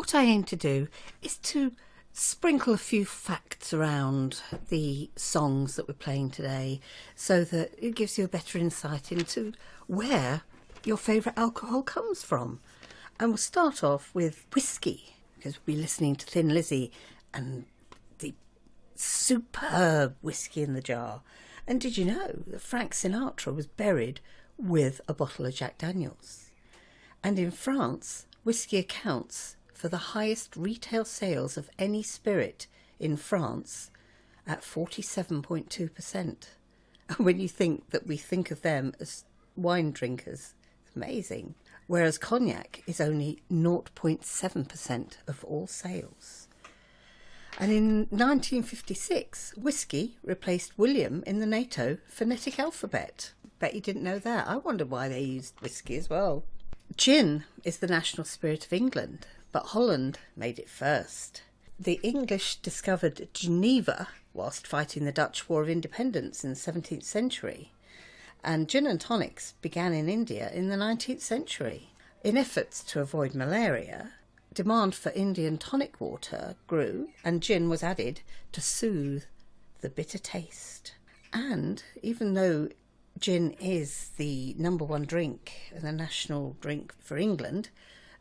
what I aim to do is to sprinkle a few facts around the songs that we're playing today so that it gives you a better insight into where your favourite alcohol comes from. And we'll start off with whiskey, because we'll be listening to Thin Lizzy and the superb whiskey in the jar. And did you know that Frank Sinatra was buried with a bottle of Jack Daniels? And in France, whiskey accounts for the highest retail sales of any spirit in France at 47.2%. And when you think that we think of them as wine drinkers, it's amazing. Whereas cognac is only 0.7% of all sales. And in 1956, whiskey replaced William in the NATO phonetic alphabet. Bet you didn't know that. I wondered why they used whiskey as well. Gin is the national spirit of England, but Holland made it first. The English discovered Geneva whilst fighting the Dutch War of Independence in the 17th century, and gin and tonics began in India in the 19th century. In efforts to avoid malaria, demand for Indian tonic water grew, and gin was added to soothe the bitter taste. And even though gin is the number one drink and the national drink for England,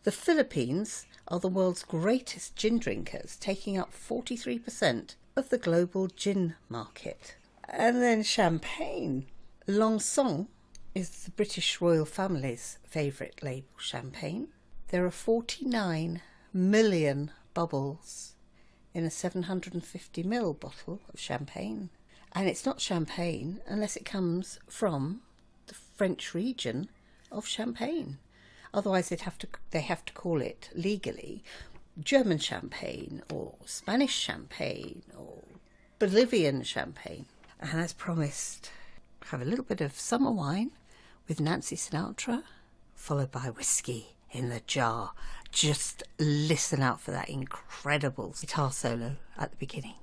the Philippines are the world's greatest gin drinkers, taking up 43% of the global gin market. And then champagne. Lancôme is the British royal family's favourite label champagne. There are 49 million bubbles in a 750ml bottle of champagne. And it's not champagne unless it comes from the French region of Champagne. Otherwise they have to call it legally German champagne or Spanish champagne or Bolivian champagne. And as promised, have a little bit of summer wine with Nancy Sinatra, followed by whiskey in the jar. Just listen out for that incredible guitar solo at the beginning.